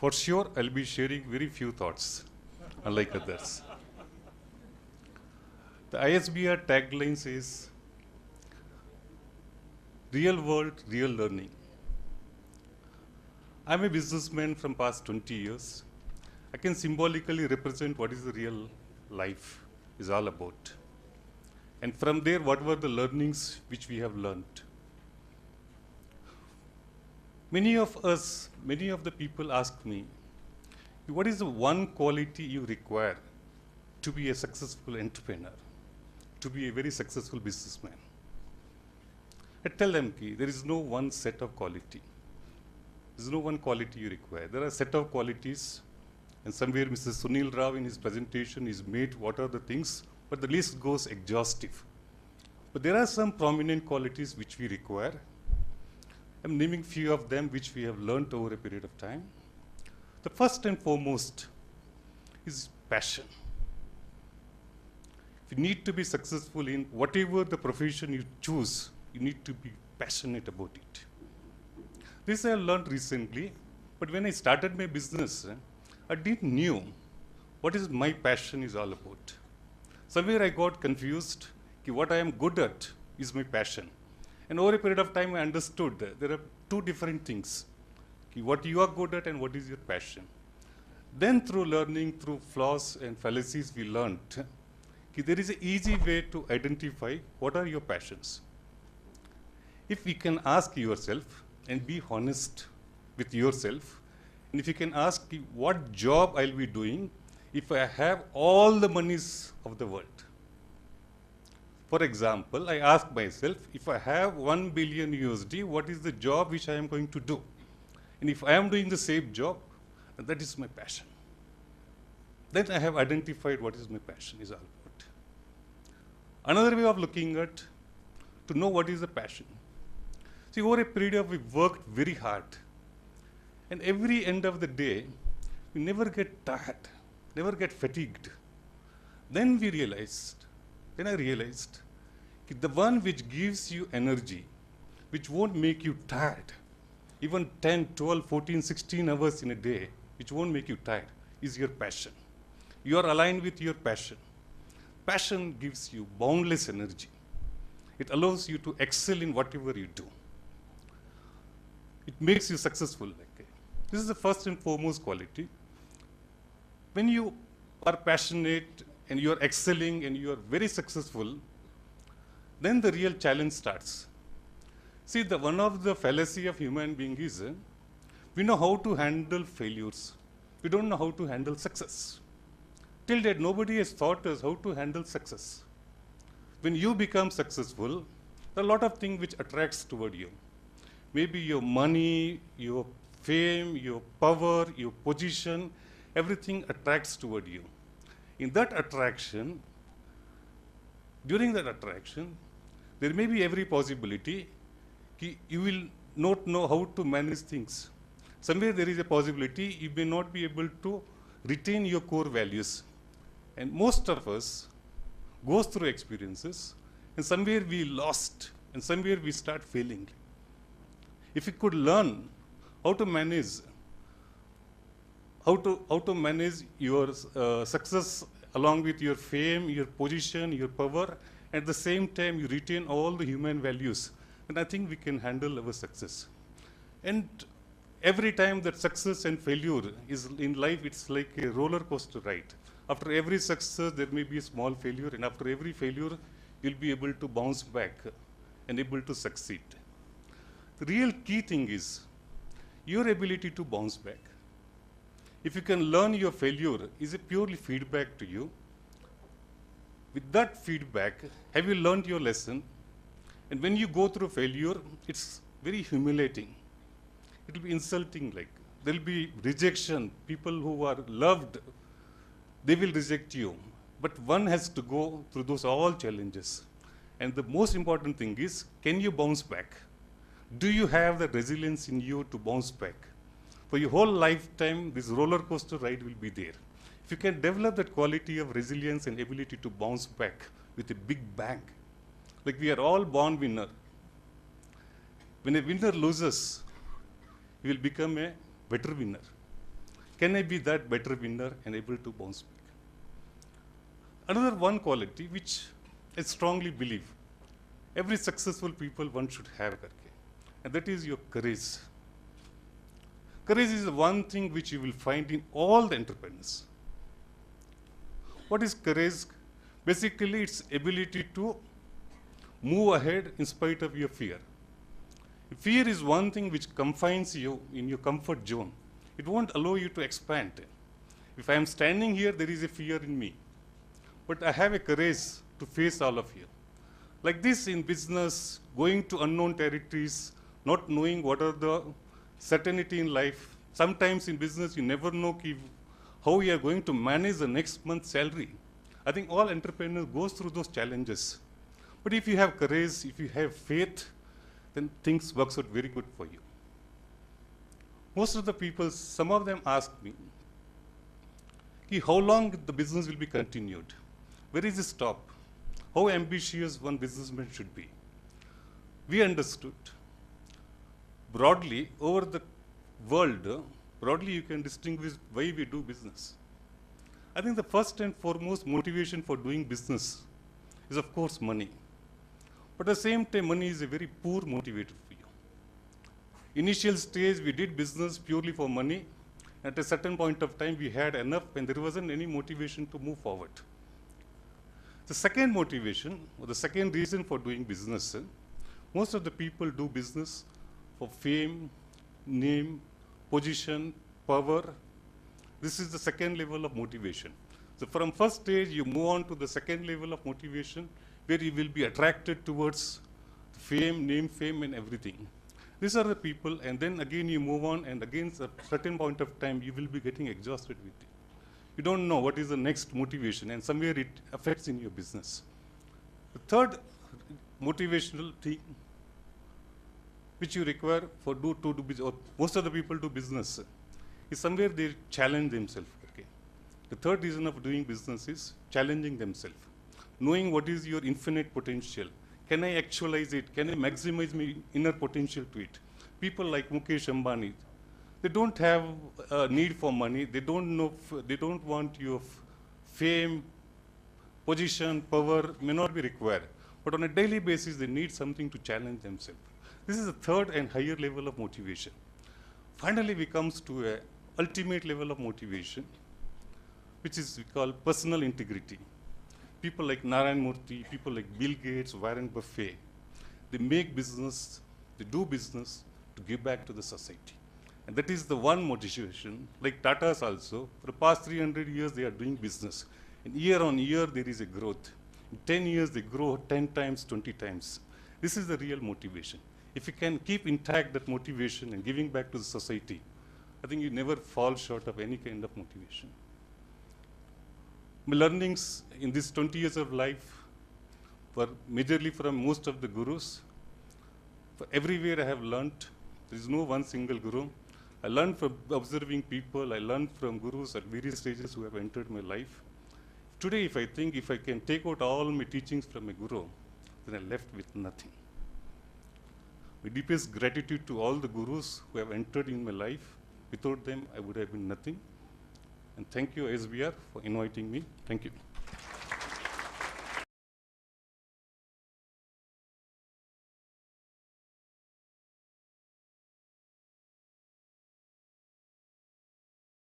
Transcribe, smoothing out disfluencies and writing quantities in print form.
For sure, I'll be sharing very few thoughts, unlike others. The ISBR tagline says, real world, real learning. I'm a businessman from past 20 years. I can symbolically represent what is the real life is all about. And from there, what were the learnings which we have learned? Many of the people ask me, what is the one quality you require to be a successful entrepreneur, to be a very successful businessman? I tell them, there is no one set of quality. There is no one quality you require. There are a set of qualities, and somewhere Mr. Sunil Rao in his presentation is made what are the things, but the list goes exhaustive. But there are some prominent qualities which we require. I'm naming few of them which we have learned over a period of time. The first and foremost is passion. If you need to be successful in whatever the profession you choose, you need to be passionate about it. This I learned recently, but when I started my business, I didn't know what is my passion is all about. Somewhere I got confused, what I am good at is my passion. And over a period of time I understood that there are two different things, what you are good at and what is your passion. Then through learning, through flaws and fallacies we learned, there is an easy way to identify what are your passions. If you can ask yourself and be honest with yourself, and if you can ask what job I'll be doing if I have all the monies of the world. For example, I ask myself, if I have 1 billion USD, what is the job which I am going to do? And if I am doing the same job, that is my passion. Then I have identified what is my passion is all about. Another way of looking at, to know what is the passion. See, over a period of we worked very hard. And every end of the day, we never get tired, never get fatigued. Then I realized, the one which gives you energy, which won't make you tired, even 10, 12, 14, 16 hours in a day, which won't make you tired, is your passion. You are aligned with your passion. Passion gives you boundless energy. It allows you to excel in whatever you do. It makes you successful. This is the first and foremost quality. When you are passionate and you are excelling and you are very successful, then the real challenge starts. See, one of the fallacy of human being is, we know how to handle failures. We don't know how to handle success. Till date, nobody has taught us how to handle success. When you become successful, there are a lot of things which attracts toward you. Maybe your money, your fame, your power, your position, everything attracts toward you. In that attraction, during that attraction, there may be every possibility you will not know how to manage things. Somewhere there is a possibility you may not be able to retain your core values. And most of us goes through experiences, and somewhere we lost, and somewhere we start failing. If you could learn how to manage your success along with your fame, your position, your power, at the same time you retain all the human values, then I think we can handle our success. And every time that success and failure is in life, it's like a roller coaster ride. After every success, there may be a small failure, and after every failure, you'll be able to bounce back and able to succeed. The real key thing is your ability to bounce back. If you can learn your failure is a purely feedback to you. With that feedback, have you learned your lesson? And when you go through failure, it's very humiliating. It will be insulting, there will be rejection. People who are loved, they will reject you. But one has to go through those all challenges. And the most important thing is, can you bounce back? Do you have the resilience in you to bounce back? For your whole lifetime, this roller coaster ride will be there. If you can develop that quality of resilience and ability to bounce back with a big bang, like we are all born winner. When a winner loses, he will become a better winner. Can I be that better winner and able to bounce back? Another one quality which I strongly believe every successful people one should have, Karke, and that is your courage. Courage is the one thing which you will find in all the entrepreneurs. What is courage? Basically, it's ability to move ahead in spite of your fear. Fear is one thing which confines you in your comfort zone. It won't allow you to expand. If I am standing here, there is a fear in me. But I have a courage to face all of you. Like this in business, going to unknown territories, not knowing what are the certainty in life. Sometimes in business, you never know how you are going to manage the next month's salary. I think all entrepreneurs go through those challenges. But if you have courage, if you have faith, then things works out very good for you. Most of the people, some of them ask me, how long the business will be continued? Where is the stop? How ambitious one businessman should be? We understood broadly over the world, broadly you can distinguish why we do business. I think the first and foremost motivation for doing business is of course money. But at the same time, money is a very poor motivator for you. Initial stage, we did business purely for money. At a certain point of time, we had enough and there wasn't any motivation to move forward. The second motivation, or the second reason for doing business, most of the people do business for fame, name, position, power. This is the second level of motivation. So from first stage, you move on to the second level of motivation, where you will be attracted towards fame, name, fame, and everything. These are the people, and then again you move on, and again at a certain point of time, you will be getting exhausted with it. You don't know what is the next motivation, and somewhere it affects in your business. The third motivational thing which you require for to do business, or most of the people do business, is somewhere they challenge themselves. Okay? The third reason of doing business is challenging themselves. Knowing what is your infinite potential. Can I actualize it? Can I maximize my inner potential to it? People like Mukesh Ambani, they don't have a need for money. They don't know, they don't want your fame, position, power may not be required. But on a daily basis, they need something to challenge themselves. This is the third and higher level of motivation. Finally, we comes to a ultimate level of motivation, which is we call personal integrity. People like Narayan Murthy, people like Bill Gates, Warren Buffett, they make business, they do business to give back to the society. And that is the one motivation. Like Tata's also, for the past 300 years, they are doing business. And year on year, there is a growth. In 10 years, they grow 10 times, 20 times. This is the real motivation. If you can keep intact that motivation and giving back to the society, I think you never fall short of any kind of motivation. My learnings in these 20 years of life were majorly from most of the gurus. For everywhere I have learnt, there is no one single guru. I learned from observing people, I learned from gurus at various stages who have entered my life. Today, if I think if I can take out all my teachings from a guru, then I'm left with nothing. My deepest gratitude to all the gurus who have entered in my life. Without them, I would have been nothing. And thank you, ISBR, for inviting me. Thank you.